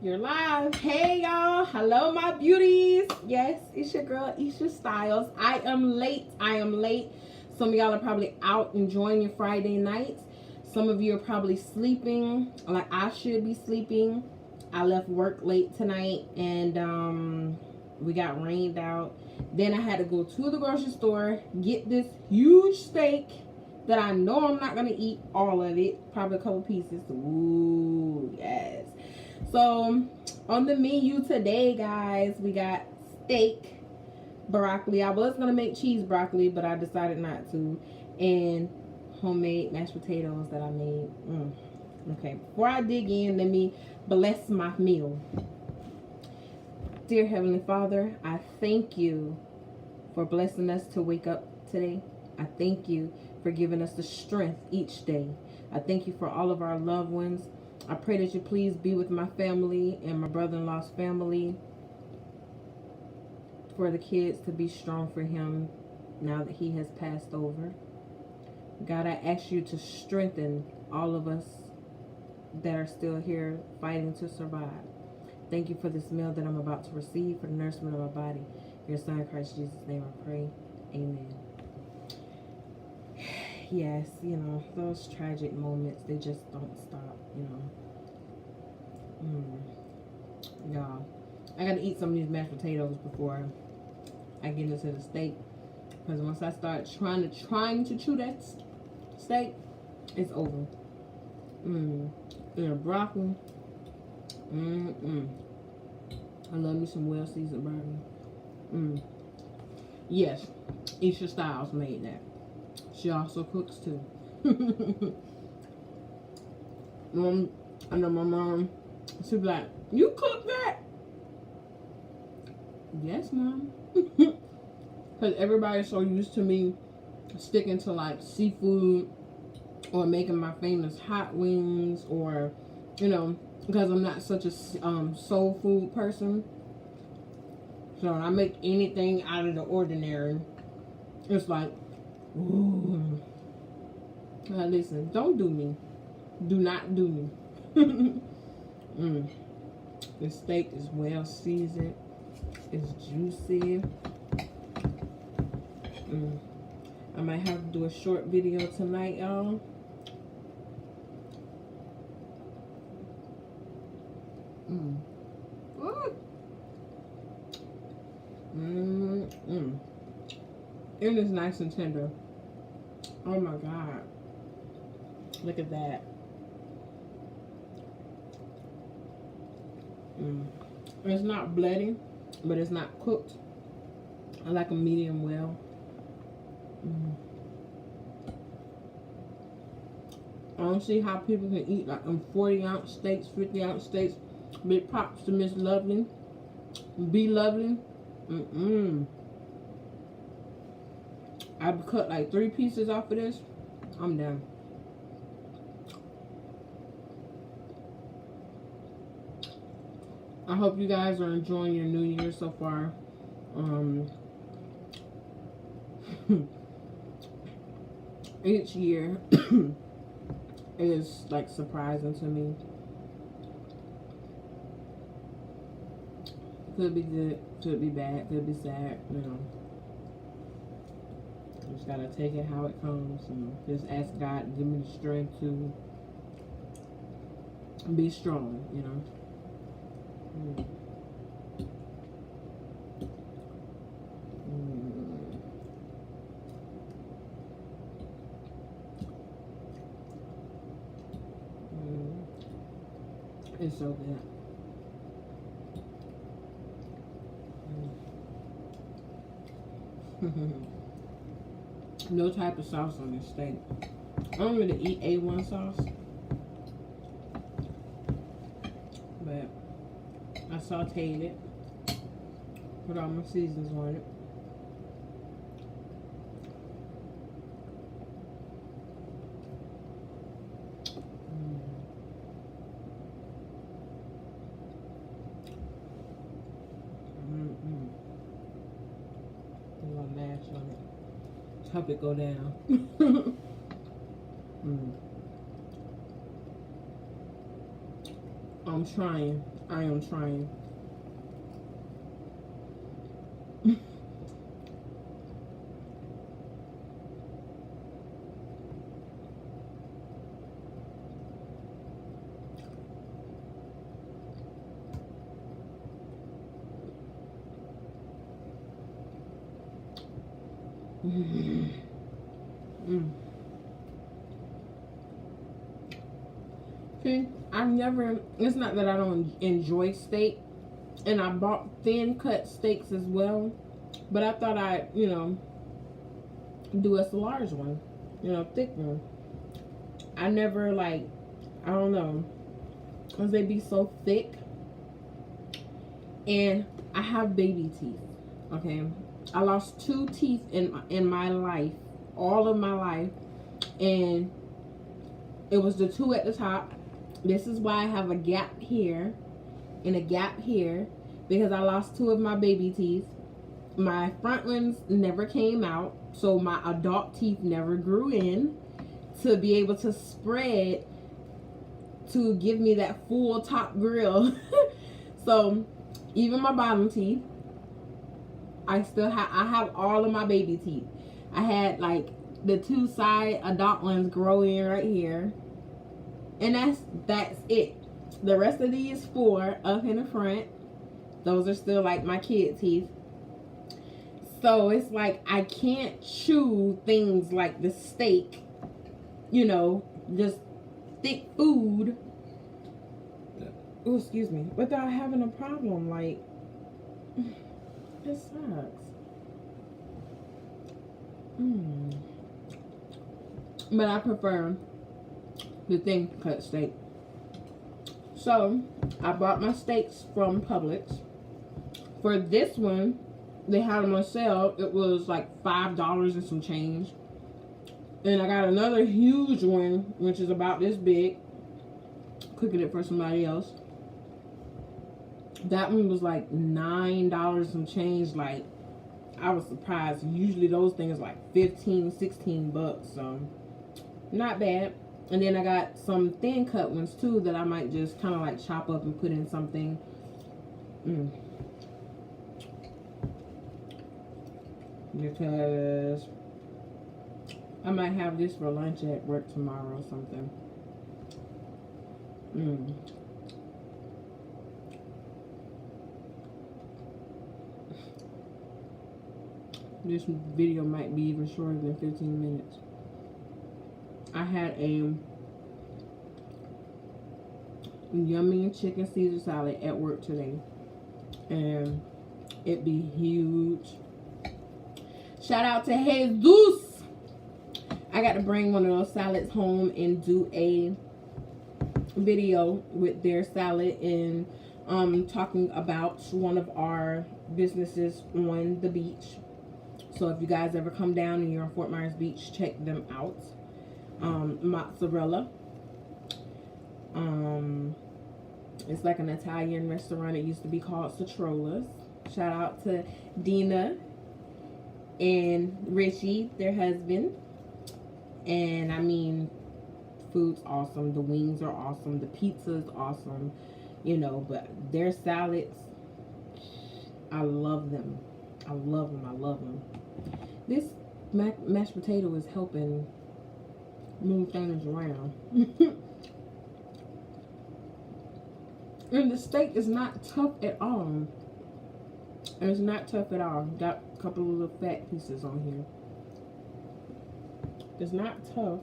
You're live. Hey y'all. Hello my beauties. Yes, it's your girl Isha Styles. I am late. Some of y'all are probably out enjoying your Friday nights. Some of you are probably sleeping. Like I should be sleeping. I left work late tonight and we got rained out. Then I had to go to the grocery store, get this huge steak that I know I'm not gonna eat all of it. Probably a couple pieces. Ooh, yes. So on the menu today, guys, we got steak, broccoli. I was gonna make cheese broccoli, but I decided not to, and homemade mashed potatoes that I made. Okay, before I dig in, let me bless my meal. Dear Heavenly Father, I thank you for blessing us to wake up today. I thank you for giving us the strength each day. I thank you for all of our loved ones. I pray that you please be with my family and my brother-in-law's family, for the kids to be strong for him now that he has passed over. God, I ask you to strengthen all of us that are still here fighting to survive. Thank you for this meal that I'm about to receive, for the nourishment of my body. Your son, Christ Jesus' name I pray. Amen. Yes, you know, those tragic moments, they just don't stop, you know. Y'all, I gotta eat some of these mashed potatoes before I get into the steak, because once I start trying to chew that steak, it's over. And the broccoli, I love me some well seasoned broccoli. Yes, Isha Styles made that. She also cooks too. I know my mom, she'd be like, "You cook that?" Yes, Mom. Because everybody's so used to me sticking to like seafood or making my famous hot wings, or, you know, because I'm not such a soul food person. So when I make anything out of the ordinary, it's like, ooh. Now listen, don't do me. Do not do me. The steak is well seasoned. It's juicy. I might have to do a short video tonight, y'all. It is nice and tender. Oh my God. Look at that. It's not bloody, but it's not cooked. I like a medium well. I don't see how people can eat like 40-ounce steaks, 50-ounce steaks. Big props to Miss Lovely. Be Lovely. I've cut like 3 pieces off of this. I'm done. I hope you guys are enjoying your new year so far. Each year is like surprising to me. Could be good, could be bad, could be sad, you know. Just gotta take it how it comes and just ask God to give me the strength to be strong, you know. It's so good. No type of sauce on this steak. I don't really eat A1 sauce, but I sauteed it, put all my seasons on it. Hope it go down. I'm trying. I am trying. See, I've never, it's not that I don't enjoy steak, and I bought thin cut steaks as well, but I thought I'd, do a large one, thick one. I never, like, I don't know, because they be so thick, and I have baby teeth, okay? I lost 2 teeth in my life, all of my life, and it was the 2 at the top. This is why I have a gap here and a gap here, because I lost 2 of my baby teeth. My front ones never came out, so my adult teeth never grew in to be able to spread to give me that full top grill. So even my bottom teeth, I have all of my baby teeth. I had like the 2 side adult ones grow in right here, and that's it. The rest of these 4 up in the front, those are still like my kid teeth. So it's like I can't chew things like the steak, just thick food. Oh, excuse me, without having a problem. Like, it sucks. But I prefer the thin cut steak. So I bought my steaks from Publix. For this one, they had them on sale. It was like $5 and some change. And I got another huge one, which is about this big, cooking it for somebody else. That one was like $9 and change. Like, I was surprised. Usually those things like 15, 16 bucks. So not bad. And then I got some thin cut ones too that I might just kind of like chop up and put in something. Because I might have this for lunch at work tomorrow or something. This video might be even shorter than 15 minutes. I had a yummy chicken Caesar salad at work today, and it be huge. Shout out to Jesus. I got to bring one of those salads home and do a video with their salad and talking about one of our businesses on the beach. So if you guys ever come down and you're on Fort Myers Beach, check them out. Mozzarella. It's like an Italian restaurant. It used to be called Citrola's. Shout out to Dina and Richie, their husband. And I mean, food's awesome. The wings are awesome. The pizza is awesome. But their salads, I love them. I love them. I love them. This mashed potato is helping move things around. And the steak is not tough at all. It's not tough at all. Got a couple of little fat pieces on here. It's not tough.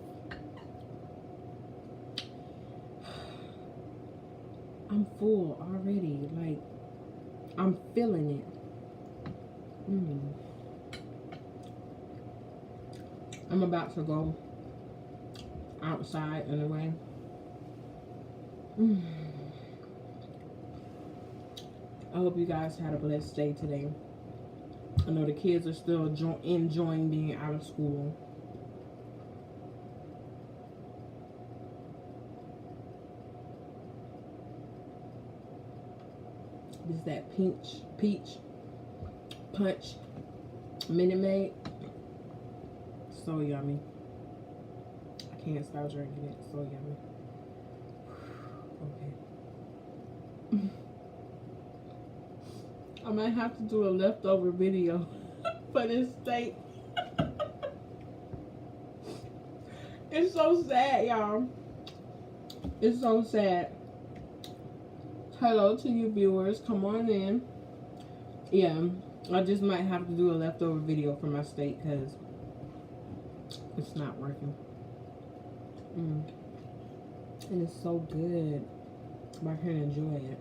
I'm full already. Like, I'm feeling it. I'm about to go outside anyway. I hope you guys had a blessed day today. I know the kids are still enjoying being out of school. This is that peach punch Minute Maid. So yummy. I can't stop drinking it. So yummy. Okay. I might have to do a leftover video for this steak. It's so sad, y'all. It's so sad. Hello to you viewers. Come on in. Yeah, I just might have to do a leftover video for my steak because it's not working. And it's so good. But I can't enjoy it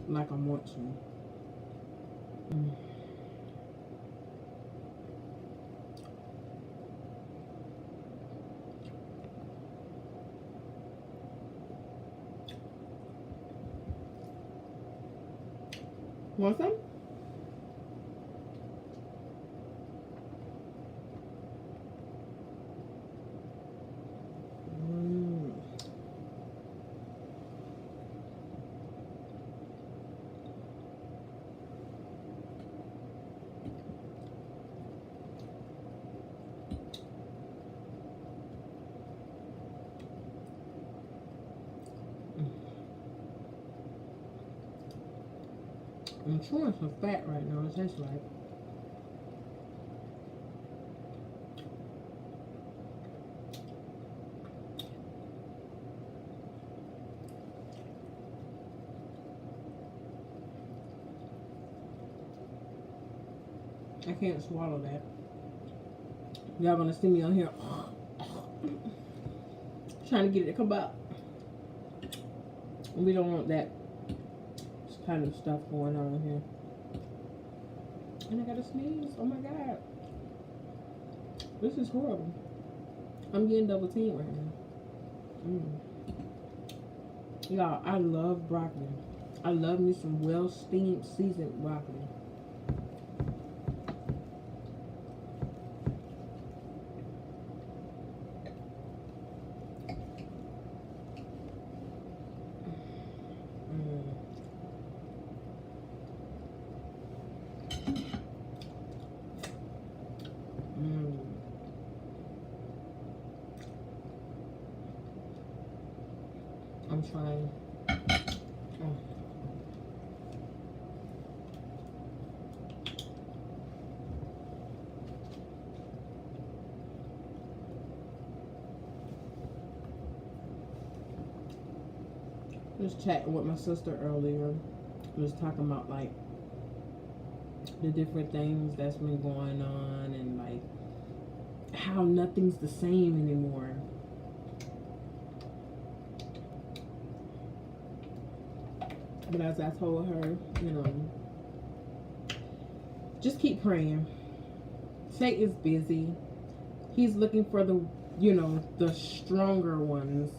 like I want to. Want some? I'm chewing some fat right now. It tastes like. I can't swallow that. Y'all gonna see me on here trying to get it to come out. We don't want that kind of stuff going on here. And I gotta sneeze. Oh my god. This is horrible. I'm getting double teamed right now. Y'all, I love broccoli. I love me some well steamed seasoned broccoli. I'm trying. Just chatting with my sister earlier. Was talking about like the different things that's been going on and like how nothing's the same anymore. But as I told her, you know, just keep praying. Satan's busy. He's looking for the, you know, the stronger ones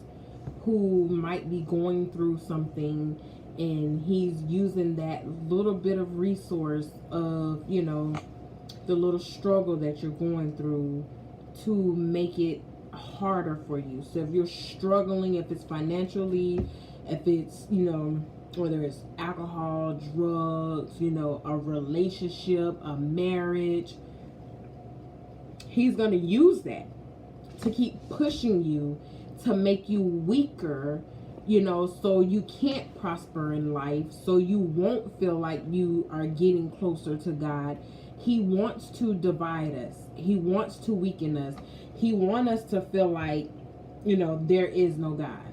who might be going through something, and he's using that little bit of resource of, you know, the little struggle that you're going through to make it harder for you. So if you're struggling, if it's financially, if it's, you know, whether it's alcohol, drugs, you know, a relationship, a marriage, he's going to use that to keep pushing you, to make you weaker, you know, so you can't prosper in life, so you won't feel like you are getting closer to God. He wants to divide us. He wants to weaken us. He wants us to feel like, you know, there is no God.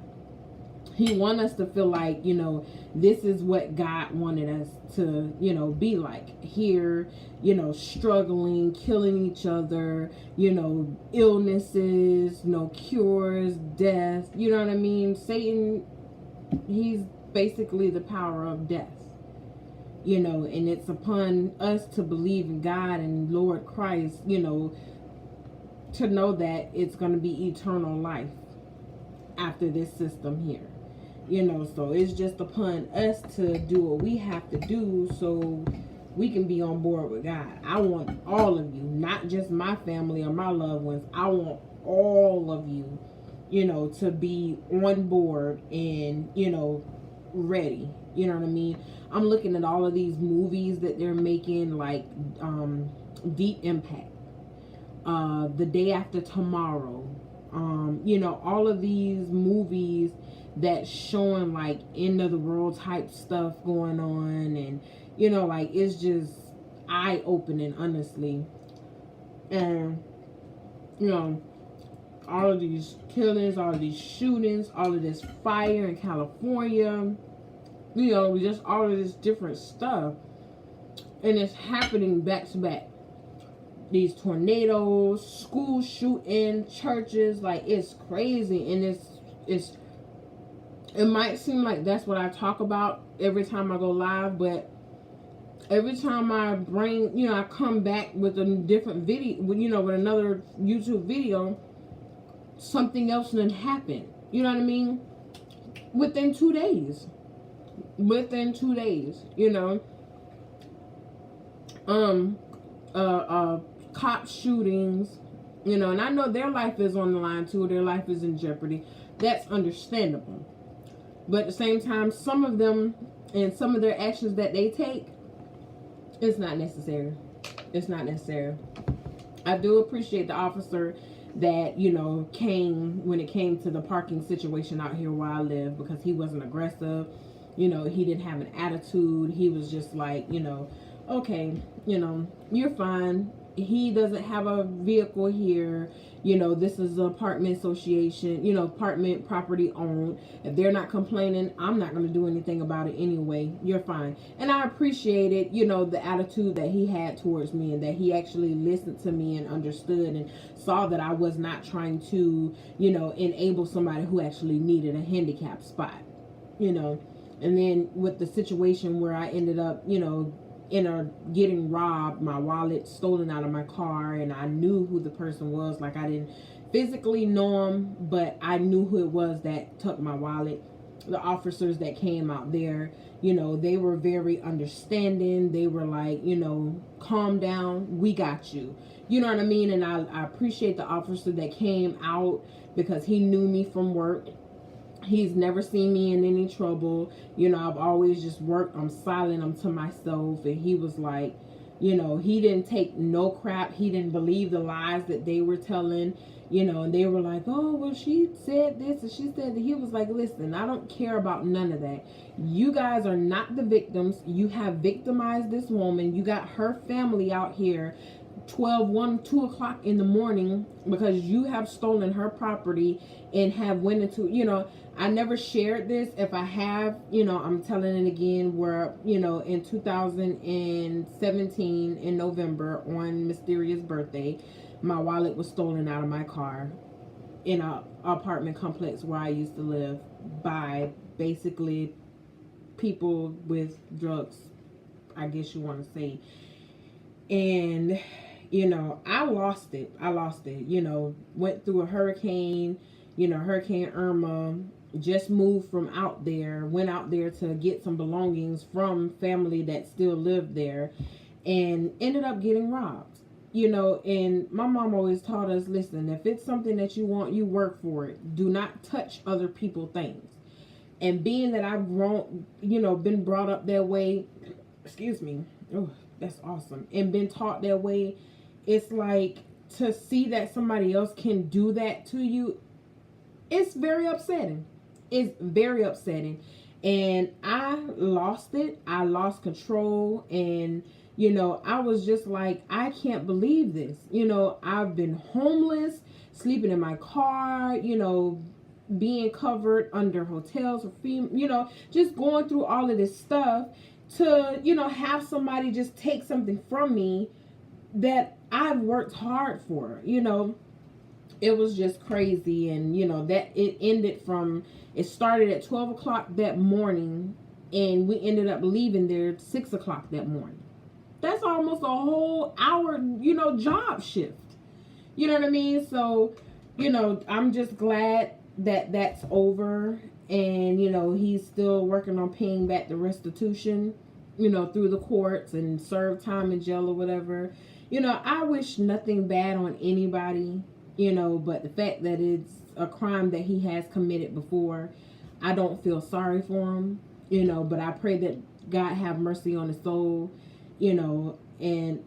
He wants us to feel like, you know, this is what God wanted us to, you know, be like. Here, you know, struggling, killing each other, you know, illnesses, no cures, death. You know what I mean? Satan, he's basically the power of death. You know, and it's upon us to believe in God and Lord Christ, you know, to know that it's going to be eternal life after this system here. You know, so it's just upon us to do what we have to do so we can be on board with God. I want all of you, not just my family or my loved ones. I want all of you, you know, to be on board and, you know, ready. You know what I mean? I'm looking at all of these movies that they're making, like Deep Impact, The Day After Tomorrow, you know, all of these movies that's showing like end of the world type stuff going on, and you know, like it's just eye opening, honestly. And you know, all of these killings, all of these shootings, all of this fire in California, you know, just all of this different stuff, and it's happening back to back. These tornadoes, school shooting, churches, like it's crazy. And it might seem like that's what I talk about every time I go live, but every time I bring, you know, I come back with a different video, you know, with another YouTube video, something else then happened. You know what I mean? Within 2 days. Within 2 days, you know. Cop shootings, you know, and I know their life is on the line too. Their life is in jeopardy. That's understandable. But at the same time, some of them and some of their actions that they take, it's not necessary. It's not necessary. I do appreciate the officer that, you know, came when it came to the parking situation out here where I live, because he wasn't aggressive. You know, he didn't have an attitude. He was just like, you know, okay, you know, you're fine. He doesn't have a vehicle here. You know, this is an apartment association, you know, apartment property owned. If they're not complaining, I'm not going to do anything about it anyway. You're fine. And I appreciated, you know, the attitude that he had towards me, and that he actually listened to me and understood and saw that I was not trying to, you know, enable somebody who actually needed a handicap spot, you know. And then with the situation where I ended up, you know, getting robbed, my wallet stolen out of my car, and I knew who the person was. Like, I didn't physically know him, but I knew who it was that took my wallet. The officers that came out there, you know, they were very understanding. They were like, you know, calm down, we got you. You know what I mean? And I appreciate the officer that came out, because he knew me from work. He's never seen me in any trouble. You know, I've always just worked. I'm silent. I'm to myself. And he was like, you know, he didn't take no crap. He didn't believe the lies that they were telling, you know, and they were like, oh, well, she said this and she said that. He was like, listen, I don't care about none of that. You guys are not the victims. You have victimized this woman. You got her family out here 12, 1, 2 o'clock in the morning because you have stolen her property and have went into, you know, I never shared this. If I have, you know, I'm telling it again, where, you know, in 2017 in November, on Mysterious birthday, my wallet was stolen out of my car in a apartment complex where I used to live by basically people with drugs, I guess you want to say. And you know, I lost it. You know, went through a hurricane, you know, Hurricane Irma, just moved from out there, went out there to get some belongings from family that still lived there, and ended up getting robbed. You know, and my mom always taught us, listen, if it's something that you want, you work for it. Do not touch other people's things. And being that I've grown, you know, been brought up that way, excuse me, oh, that's awesome, and been taught that way, it's like, to see that somebody else can do that to you, it's very upsetting. It's very upsetting. And I lost it. I lost control. And, you know, I was just like, I can't believe this. You know, I've been homeless, sleeping in my car, you know, being covered under hotels or you know, just going through all of this stuff, to, you know, have somebody just take something from me that I've worked hard for. You know, it was just crazy. And, you know, that it started at 12 o'clock that morning, and we ended up leaving there at 6 o'clock that morning. That's almost a whole hour, you know, job shift. You know what I mean? So, you know, I'm just glad that that's over. And, you know, he's still working on paying back the restitution, you know, through the courts, and serve time in jail or whatever. You know, I wish nothing bad on anybody, you know, but the fact that it's a crime that he has committed before, I don't feel sorry for him, you know, but I pray that God have mercy on his soul, you know. And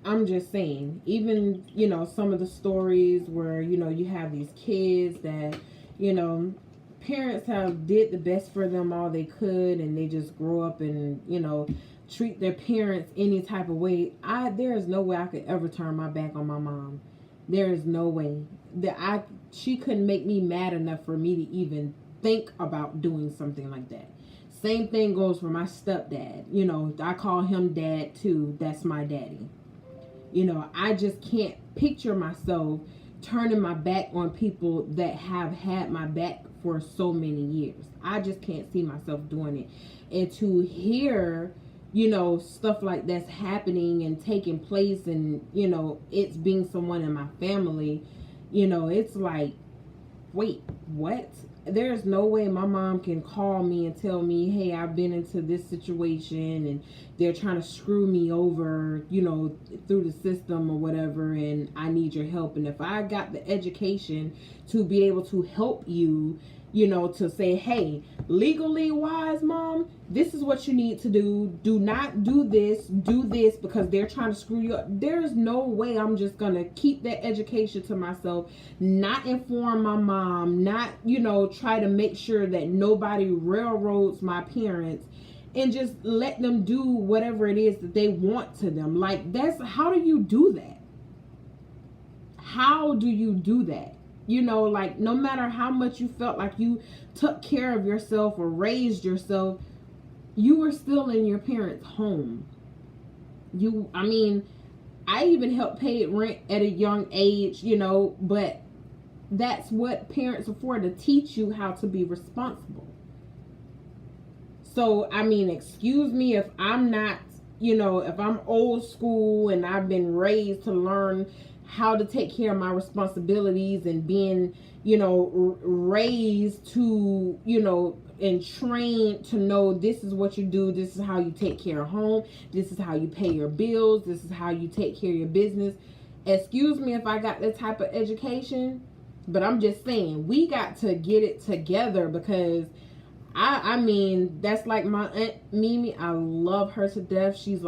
I'm just saying, even, you know, some of the stories where, you know, you have these kids that, you know, parents have did the best for them all they could, and they just grow up and, you know, treat their parents any type of way. There is no way I could ever turn my back on my mom. There is no way that she couldn't make me mad enough for me to even think about doing something like that. Same thing goes for my stepdad. You know, I call him dad too. That's my daddy. You know, I just can't picture myself turning my back on people that have had my back for so many years. I just can't see myself doing it. And to hear, you know, stuff like that's happening and taking place, and, you know, it's being someone in my family, you know, it's like, wait, what? There's no way my mom can call me and tell me, hey, I've been into this situation and they're trying to screw me over, you know, through the system or whatever, and I need your help. And if I got the education to be able to help you, you know, to say, hey, legally wise, mom, this is what you need to do. Do not do this because they're trying to screw you up. There's no way I'm just going to keep that education to myself, not inform my mom, not, you know, try to make sure that nobody railroads my parents and just let them do whatever it is that they want to them. Like, how do you do that? How do you do that? You know, like, no matter how much you felt like you took care of yourself or raised yourself, you were still in your parents' home. I even helped pay rent at a young age, you know, but that's what parents are for, to teach you how to be responsible. So, excuse me if I'm not, you know, if I'm old school and I've been raised to learn how to take care of my responsibilities and being, you know, raised to, you know, and trained to know this is what you do. This is how you take care of home. This is how you pay your bills. This is how you take care of your business. Excuse me if I got that type of education, but I'm just saying we got to get it together, because that's like my Aunt Mimi. I love her to death. She was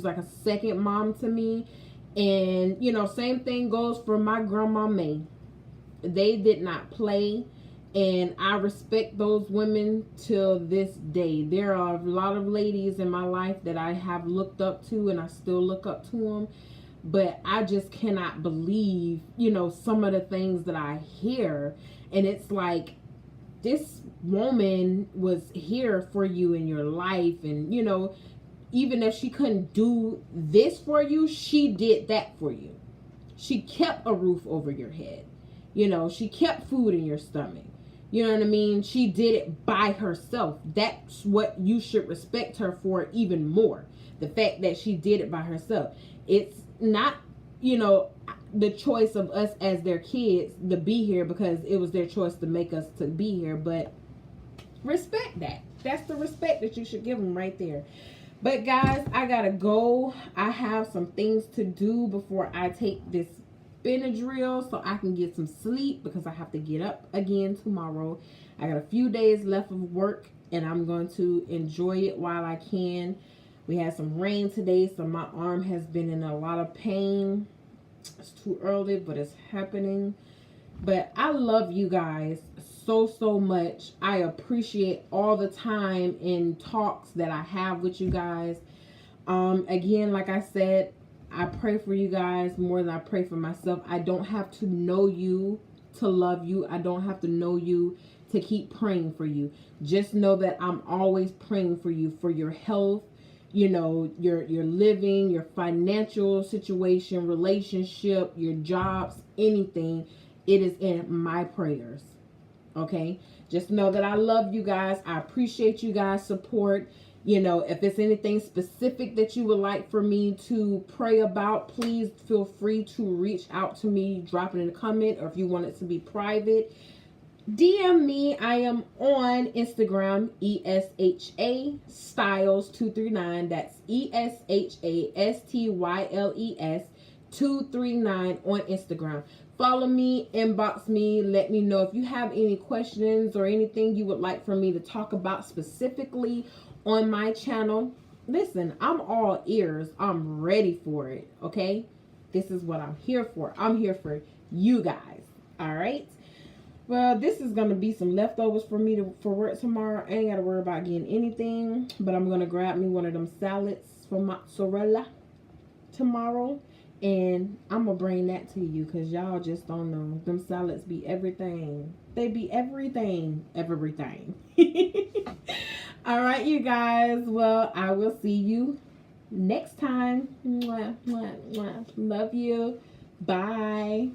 like a second mom to me. And, you know, same thing goes for my grandma May. They did not play, and I respect those women till this day. There are a lot of ladies in my life that I have looked up to, and I still look up to them. But I just cannot believe, you know, some of the things that I hear. And it's like, this woman was here for you in your life, and, you know, even if she couldn't do this for you, she did that for you. She kept a roof over your head. You know, she kept food in your stomach. You know what I mean? She did it by herself. That's what you should respect her for even more. The fact that she did it by herself. It's not, you know, the choice of us as their kids to be here, because it was their choice to make us to be here. But respect that. That's the respect that you should give them right there. But guys, I gotta go. I have some things to do before I take this Benadryl so I can get some sleep, because I have to get up again tomorrow. I got a few days left of work, and I'm going to enjoy it while I can. We had some rain today, so my arm has been in a lot of pain. It's too early, but it's happening. But I love you guys so much. I appreciate all the time and talks that I have with you guys. Again, like I said, I pray for you guys more than I pray for myself. I don't have to know you to love you. I don't have to know you to keep praying for you. Just know that I'm always praying for you, for your health, you know, your living, your financial situation, relationship, your jobs, anything. It is in my prayers. Okay? Just know that I love you guys. I appreciate you guys' support. You know, if it's anything specific that you would like for me to pray about, please feel free to reach out to me, drop it in a comment, or if you want it to be private, DM me. I am on Instagram, ESHA Styles 239. That's ESHASTYLES 239 on Instagram. Follow me, inbox me, let me know if you have any questions or anything you would like for me to talk about specifically on my channel. Listen, I'm all ears. I'm ready for it, okay? This is what I'm here for. I'm here for you guys, all right? Well, this is gonna be some leftovers for me for work tomorrow. I ain't gotta worry about getting anything, but I'm gonna grab me one of them salads from mozzarella tomorrow, and I'm gonna bring that to you because y'all just don't know. Them salads be everything. They be everything, everything. All right, you guys. Well, I will see you next time. Mwah, mwah, mwah. Love you. Bye.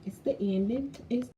It's the ending. It's